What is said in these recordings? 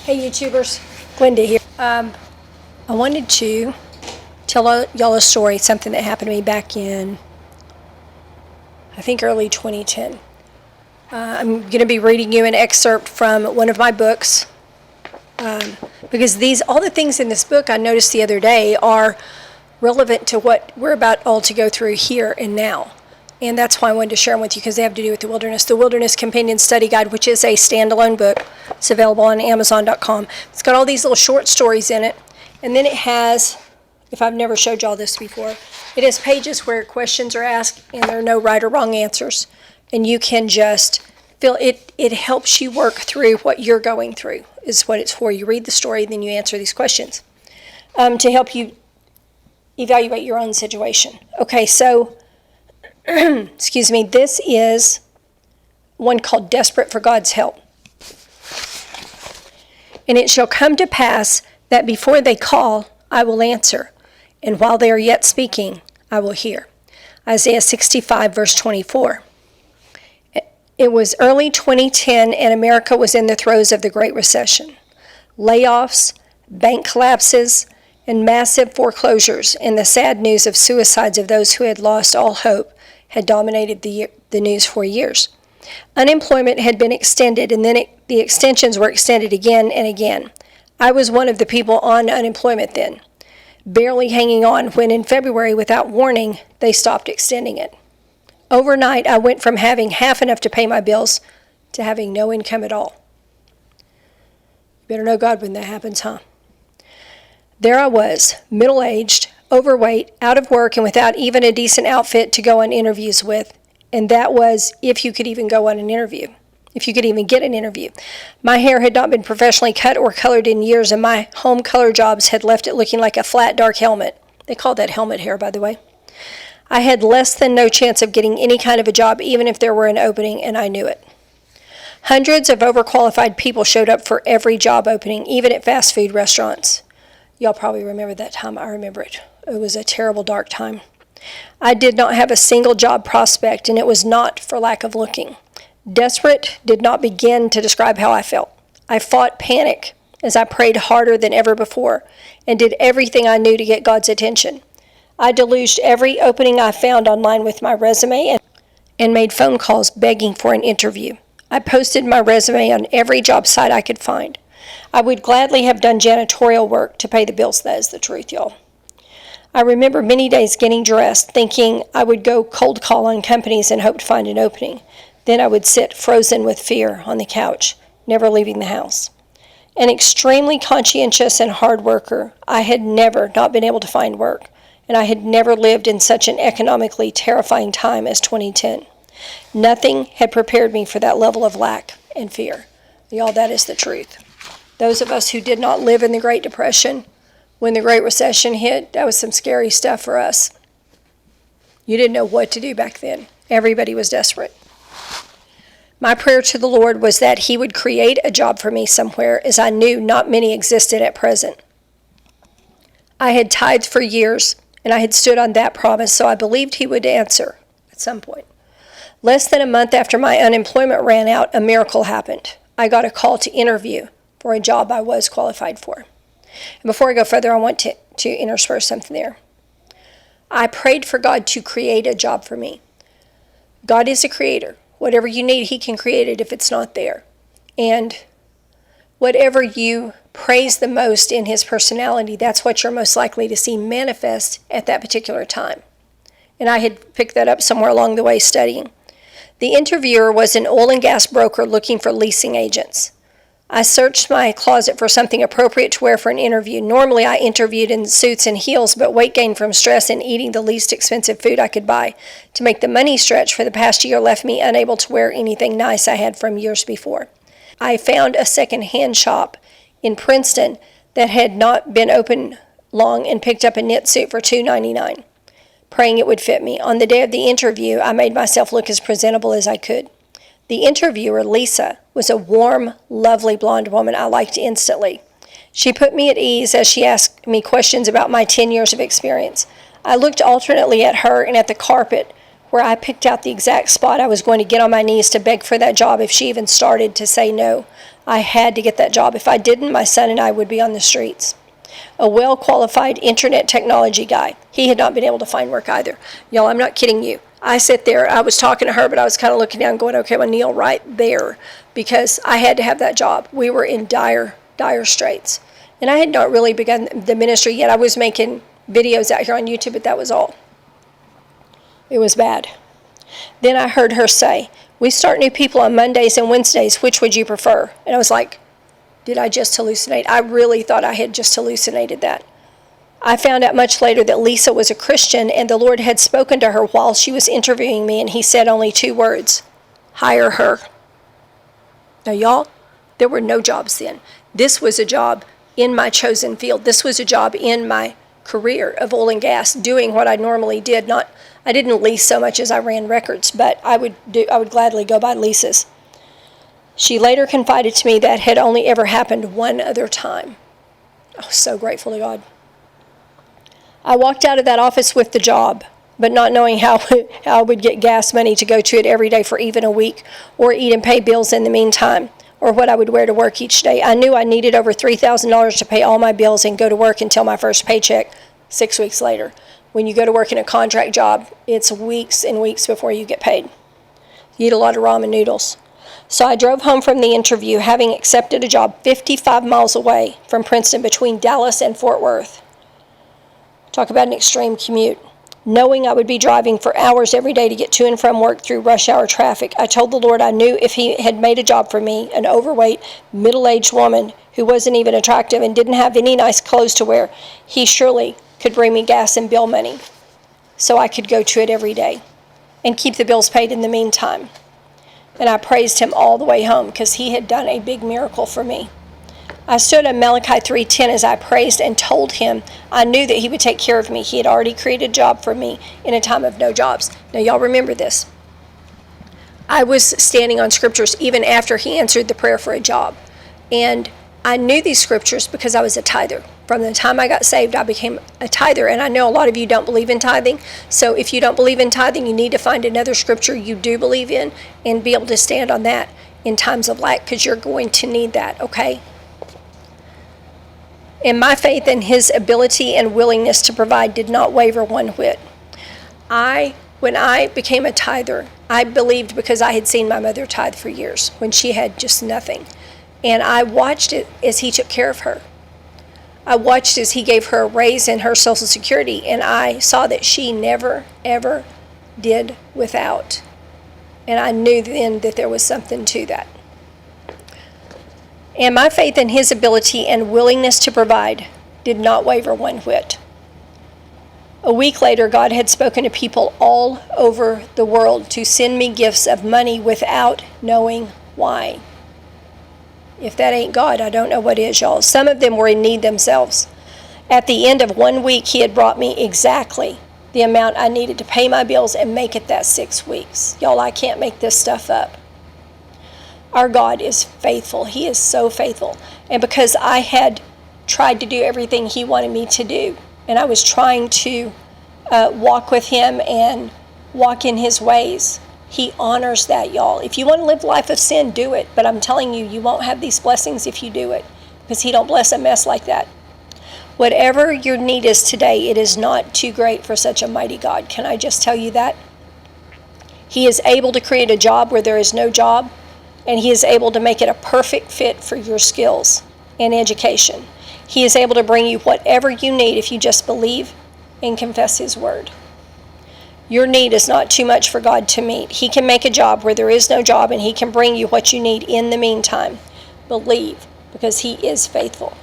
Hey YouTubers, Glynda here. I wanted to tell y'all a story, something that happened to me back in, I think, early 2010. I'm going to be reading you an excerpt from one of my books, because all the things in this book I noticed the other day are relevant to what we're about all to go through here and now. And that's why I wanted to share them with you, because they have to do with the wilderness. The Wilderness Companion Study Guide, which is a standalone book. It's available on Amazon.com. It's got all these little short stories in it. And then it has, if I've never showed y'all this before, it has pages where questions are asked and there are no right or wrong answers. And you can just feel it. It helps you work through what you're going through, is what it's for. You read the story, then you answer these questions to help you evaluate your own situation. Okay, so excuse me, this is one called Desperate for God's Help. And it shall come to pass that before they call, I will answer, and while they are yet speaking, I will hear. Isaiah 65, verse 24. It was early 2010, and America was in the throes of the Great Recession. Layoffs, bank collapses, and massive foreclosures, and the sad news of suicides of those who had lost all hope had dominated the news for years. Unemployment had been extended, and then the extensions were extended again and again. I was one of the people on unemployment then, barely hanging on, when in February, without warning, they stopped extending it. Overnight, I went from having half enough to pay my bills to having no income at all. You better know God when that happens, huh? There I was, middle-aged, overweight, out of work, and without even a decent outfit to go on interviews with. And that was if you could even go on an interview, if you could even get an interview. My hair had not been professionally cut or colored in years, and my home color jobs had left it looking like a flat, dark helmet. They called that helmet hair, by the way. I had less than no chance of getting any kind of a job, even if there were an opening, and I knew it. Hundreds of overqualified people showed up for every job opening, even at fast food restaurants. Y'all probably remember that time. I remember it. It was a terrible, dark time. I did not have a single job prospect, and it was not for lack of looking. Desperate did not begin to describe how I felt. I fought panic as I prayed harder than ever before and did everything I knew to get God's attention. I deluged every opening I found online with my resume and made phone calls begging for an interview. I posted my resume on every job site I could find. I would gladly have done janitorial work to pay the bills. That is the truth, y'all. I remember many days getting dressed, thinking I would go cold call on companies and hope to find an opening. Then I would sit frozen with fear on the couch, never leaving the house. An extremely conscientious and hard worker, I had never not been able to find work, and I had never lived in such an economically terrifying time as 2010. Nothing had prepared me for that level of lack and fear. Y'all, that is the truth. Those of us who did not live in the Great Depression, when the Great Recession hit, that was some scary stuff for us. You didn't know what to do back then. Everybody was desperate. My prayer to the Lord was that He would create a job for me somewhere, as I knew not many existed at present. I had tithed for years, and I had stood on that promise, so I believed He would answer at some point. Less than a month after my unemployment ran out, a miracle happened. I got a call to interview for a job I was qualified for. And before I go further, I want to intersperse something there. I prayed for God to create a job for me. God is a creator. Whatever you need, He can create it if it's not there. And whatever you praise the most in His personality, that's what you're most likely to see manifest at that particular time. And I had picked that up somewhere along the way studying. The interviewer was an oil and gas broker looking for leasing agents. I searched my closet for something appropriate to wear for an interview. Normally, I interviewed in suits and heels, but weight gain from stress and eating the least expensive food I could buy to make the money stretch for the past year left me unable to wear anything nice I had from years before. I found a second-hand shop in Princeton that had not been open long and picked up a knit suit for $2.99, praying it would fit me. On the day of the interview, I made myself look as presentable as I could. The interviewer, Lisa, was a warm, lovely blonde woman I liked instantly. She put me at ease as she asked me questions about my 10 years of experience. I looked alternately at her and at the carpet, where I picked out the exact spot I was going to get on my knees to beg for that job if she even started to say no. I had to get that job. If I didn't, my son and I would be on the streets. A well-qualified internet technology guy. He had not been able to find work either. Y'all, I'm not kidding you. I sit there, I was talking to her, but I was kind of looking down going, okay, I'm going to kneel right there because I had to have that job. We were in dire straits. And I had not really begun the ministry yet. I was making videos out here on YouTube, but that was all. It was bad. Then I heard her say, we start new people on Mondays and Wednesdays. Which would you prefer? And I was like, did I just hallucinate? I really thought I had just hallucinated that. I found out much later that Lisa was a Christian, and the Lord had spoken to her while she was interviewing me, and he said only 2 words, hire her. Now, y'all, there were no jobs then. This was a job in my chosen field. This was a job in my career of oil and gas, doing what I normally did. I didn't lease so much as I ran records, but I would gladly go by leases. She later confided to me that had only ever happened one other time. I was so grateful to God. I walked out of that office with the job, but not knowing how I would get gas money to go to it every day for even a week, or eat and pay bills in the meantime, or what I would wear to work each day. I knew I needed over $3,000 to pay all my bills and go to work until my first paycheck 6 weeks later. When you go to work in a contract job, it's weeks and weeks before you get paid. You eat a lot of ramen noodles. So I drove home from the interview, having accepted a job 55 miles away from Princeton between Dallas and Fort Worth. Talk about an extreme commute. Knowing I would be driving for hours every day to get to and from work through rush hour traffic, I told the Lord I knew if he had made a job for me, an overweight, middle-aged woman who wasn't even attractive and didn't have any nice clothes to wear, he surely could bring me gas and bill money so I could go to it every day and keep the bills paid in the meantime. And I praised him all the way home because he had done a big miracle for me. I stood on Malachi 3:10 as I praised and told him I knew that he would take care of me. He had already created a job for me in a time of no jobs. Now, y'all remember this. I was standing on scriptures even after he answered the prayer for a job. And I knew these scriptures because I was a tither. From the time I got saved, I became a tither. And I know a lot of you don't believe in tithing. So if you don't believe in tithing, you need to find another scripture you do believe in and be able to stand on that in times of lack, because you're going to need that, okay? And my faith in his ability and willingness to provide did not waver one whit. When I became a tither, I believed because I had seen my mother tithe for years when she had just nothing. And I watched it as he took care of her. I watched as he gave her a raise in her Social Security, and I saw that she never, ever did without. And I knew then that there was something to that. And my faith in his ability and willingness to provide did not waver one whit. A week later, God had spoken to people all over the world to send me gifts of money without knowing why. If that ain't God, I don't know what is, y'all. Some of them were in need themselves. At the end of 1 week, he had brought me exactly the amount I needed to pay my bills and make it that 6 weeks. Y'all, I can't make this stuff up. Our God is faithful. He is so faithful. And because I had tried to do everything he wanted me to do, and I was trying to walk with him and walk in his ways, he honors that, y'all. If you want to live a life of sin, do it. But I'm telling you, you won't have these blessings if you do it, because he don't bless a mess like that. Whatever your need is today, it is not too great for such a mighty God. Can I just tell you that? He is able to create a job where there is no job. And he is able to make it a perfect fit for your skills and education. He is able to bring you whatever you need if you just believe and confess his word. Your need is not too much for God to meet. He can make a job where there is no job, and he can bring you what you need in the meantime. Believe, because he is faithful.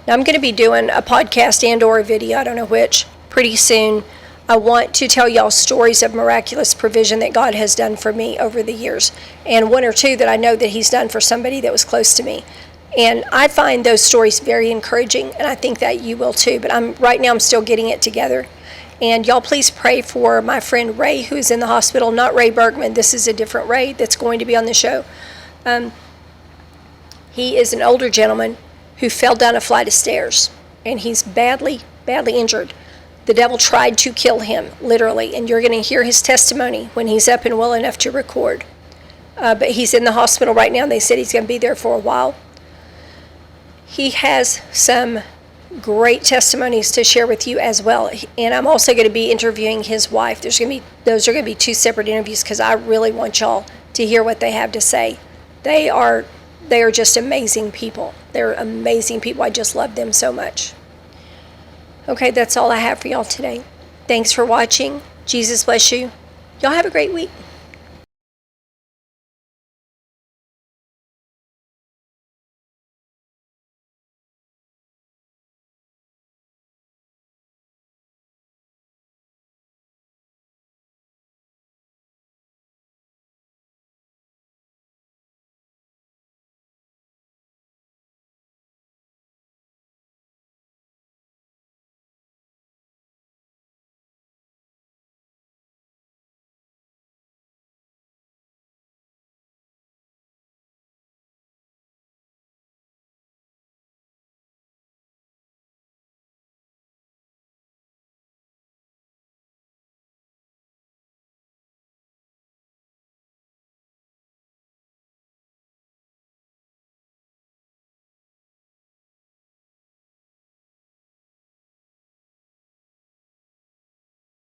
Now, I'm going to be doing a podcast and or a video, I don't know which, pretty soon. I want to tell y'all stories of miraculous provision that God has done for me over the years, and 1 or 2 that I know that he's done for somebody that was close to me. And I find those stories very encouraging, and I think that you will too. But right now I'm still getting it together. And y'all please pray for my friend Ray, who is in the hospital. Not Ray Bergman. This is a different Ray that's going to be on the show. He is an older gentleman who fell down a flight of stairs, and he's badly injured. The devil tried to kill him, literally, and you're going to hear his testimony when he's up and well enough to record. but he's in the hospital right now, and they said he's going to be there for a while. He has some great testimonies to share with you as well, and I'm also going to be interviewing his wife. Those are going to be 2 separate interviews because I really want y'all to hear what they have to say. They are just amazing people. They're amazing people. I just love them so much. Okay, that's all I have for y'all today. Thanks for watching. Jesus bless you. Y'all have a great week.